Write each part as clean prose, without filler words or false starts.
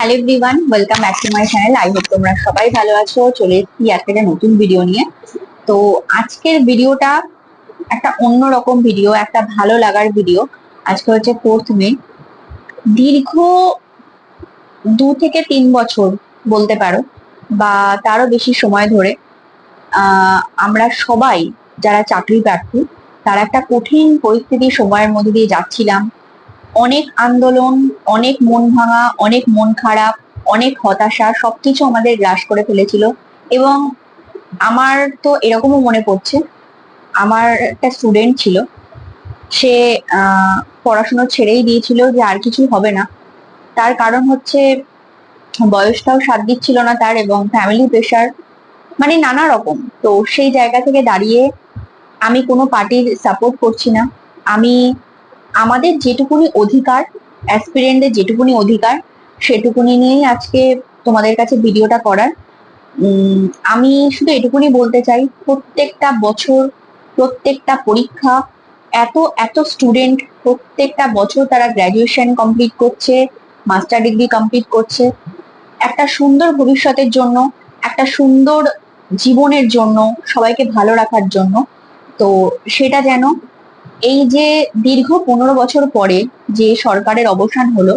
Hello everyone, welcome back to my channel. I hope তোমরা সবাই ভালো আছো। চলে এসেছি আজকে একটা নতুন ভিডিও নিয়ে। তো আজকের ভিডিওটা একটা অন্যরকম ভিডিও, একটা ভালো লাগার ভিডিও। আজকে হচ্ছে 4th মে। দীর্ঘ 2 থেকে 3 বছর বলতে পারো, বা তারও বেশি সময় ধরে আমরা সবাই যারা চাকরি প্রার্থী তারা একটা কঠিন পরিস্থিতির সময়ের মধ্যে দিয়ে যাচ্ছিলাম। অনেক আন্দোলন, অনেক মন ভাঙা, অনেক মন খারাপ, অনেক হতাশা সবকিছু আমাদের গ্রাস করে ফেলেছিল। এবং আমার তো এরকমও মনে পড়ছে, আমার একটা স্টুডেন্ট ছিল, সে পড়াশোনা ছেড়েই দিয়েছিল যে আর কিছু হবে না। তার কারণ হচ্ছে বয়সটাও সাথ দিচ্ছিল না তার, এবং ফ্যামিলি প্রেশার, মানে নানা রকম। তো সেই জায়গা থেকে দাঁড়িয়ে আমি কোনো পার্টির সাপোর্ট করছি না। আমি আমাদের যেটুকুনি অধিকার, অ্যাসপিরেন্টদের যেটুকুনি অধিকার, সেটুকুনি নিয়েই আজকে তোমাদের কাছে ভিডিওটা করার। আমি শুধু এটুকুনি বলতে চাই, প্রত্যেকটা বছর, প্রত্যেকটা পরীক্ষা, এত এত স্টুডেন্ট প্রত্যেকটা বছর তারা গ্র্যাজুয়েশন কমপ্লিট করছে, মাস্টার ডিগ্রি কমপ্লিট করছে একটা সুন্দর ভবিষ্যতের জন্য, একটা সুন্দর জীবনের জন্য, সবাইকে ভালো রাখার জন্য। তো সেটা যেন এই যে দীর্ঘ 15 বছর পরে যে সরকারের অবসান হলো,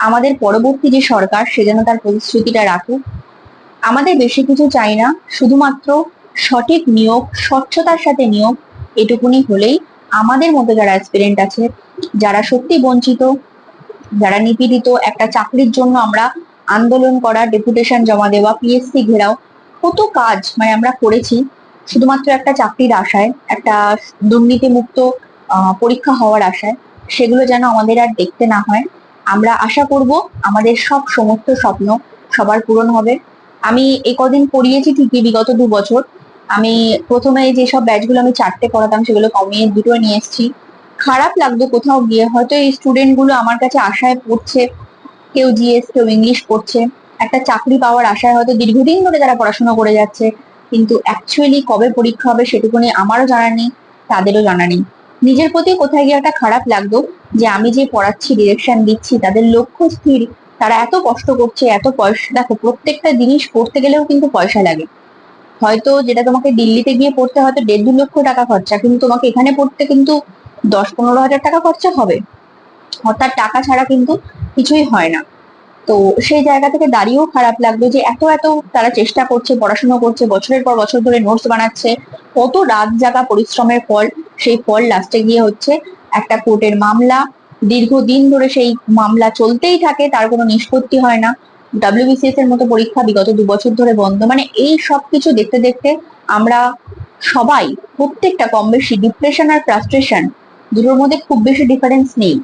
আমাদের পরবর্তী যে সরকার সে যেন তার প্রতিশ্রুতিটা রাখে। আমাদের বেশি কিছু চাই না, শুধুমাত্র সঠিক নিয়োগ, স্বচ্ছতার সাথে নিয়োগ, এটুকুনি হলেই আমাদের মতো যারা অ্যাসপিরেন্ট আছে, যারা সত্যি বঞ্চিত, যারা নিপীড়িত, একটা চাকরির জন্য আমরা আন্দোলন করা, ডেপুটেশন জমা দেওয়া, পিএসসি ঘেরাও, কত কাজ মানে আমরা করেছি শুধুমাত্র একটা চাকরির আশায়, একটা দুর্নীতিমুক্ত পরীক্ষা হওয়ার আশায়। সেগুলো যেন আমাদের আর দেখতে না হয়। আমরা আশা করব আমাদের সব সমস্ত স্বপ্ন সবার পূরণ হবে। আমি এই কদিন পড়িয়েছি ঠিকই, বিগত 2 বছর আমি প্রথমে যেসব ব্যাচগুলো আমি 4টে পড়াতাম সেগুলো কমিয়ে 2টো নিয়ে এসেছি। খারাপ লাগতো কোথাও গিয়ে, হয়তো এই স্টুডেন্ট গুলো আমার কাছে আশায় পড়ছে, কেউ জিএস, কেউ ইংলিশ পড়ছে, একটা চাকরি পাওয়ার আশায় হয়তো দীর্ঘদিন ধরে তারা পড়াশোনা করে যাচ্ছে, কিন্তু অ্যাকচুয়ালি কবে পরীক্ষা হবে সেটুকুনি আমারও জানা নেই, তাদেরও জানা নেই। নিজের প্রতি কোথায় গিয়ে একটা খারাপ লাগতো যে আমি যে পড়াচ্ছি, ডিরেকশন দিচ্ছি, তাদের লক্ষ্য স্থির, তারা এত কষ্ট করছে, এত পয়সা, দেখো প্রত্যেকটা জিনিস পড়তে গেলেও কিন্তু পয়সা লাগে। হয়তো যেটা তোমাকে দিল্লিতে গিয়ে পড়তে হয়তো 1.5-2 লক্ষ টাকা খরচা, কিন্তু তোমাকে এখানে পড়তে কিন্তু 10-15 হাজার টাকা খরচা হবে। অর্থাৎ টাকা ছাড়া কিন্তু কিছুই হয় না। তো সেই জায়গা থেকে দাঁড়িয়েও খারাপ লাগলো যে এত এত তারা চেষ্টা করছে, পড়াশোনা করছে, বছরের পর বছর ধরে নোটস বানাচ্ছে, কত রাত জাগা পরিশ্রমের ফল, সেই ফল লাস্টে গিয়ে হচ্ছে একটা কোর্টের মামলা। দীর্ঘদিন ধরে সেই মামলা চলতেই থাকে, তার কোনো নিষ্পত্তি হয় না। ডাব্লিউবিসিএস এর মতো পরীক্ষা বিগত 2 বছর ধরে বন্ধ। মানে এই সব কিছু দেখতে দেখতে আমরা সবাই, প্রত্যেকটা কম বেশি ডিপ্রেশন আর ফ্রাস্ট্রেশন, দুটোর মধ্যে খুব বেশি ডিফারেন্স নেই।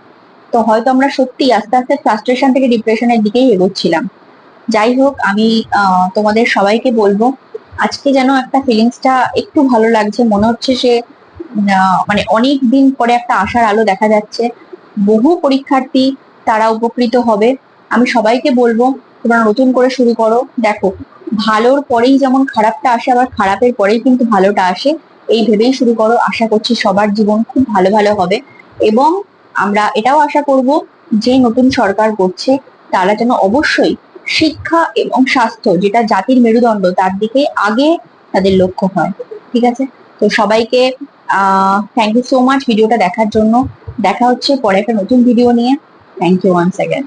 তো হয়তো আমরা সত্যি আস্তে আস্তে ফ্রাস্ট্রেশন থেকে ডিপ্রেশনের দিকেই এগোচ্ছিলাম। যাই হোক, আমি তোমাদের সবাইকে বলবো, আজকে যেন একটা ফিলিংসটা একটু ভালো লাগছে, মনে হচ্ছে সে মানে অনেক দিন পরে একটা আশার আলো দেখা যাচ্ছে। বহু পরীক্ষার্থী তারা উপকৃত হবে। আমি সবাইকে বলবো তোমরা নতুন করে শুরু করো। দেখো, ভালোর পরেই যেমন খারাপটা আসে, আবার খারাপের পরেই কিন্তু ভালোটা আসে। এই ভেবেই শুরু করো। আশা করছি সবার জীবন খুব ভালো ভালো হবে। এবং আমরা এটাও আশা করব যে নতুন সরকার করছে তারা যেন অবশ্যই শিক্ষা এবং স্বাস্থ্য, যেটা জাতির মেরুদণ্ড, তার দিকে আগে তাদের লক্ষ্য হয়। ঠিক আছে? তো সবাইকে থ্যাংক ইউ সো মাচ ভিডিওটা দেখার জন্য। দেখা হচ্ছে পরে একটা নতুন ভিডিও নিয়ে। Thank you once again.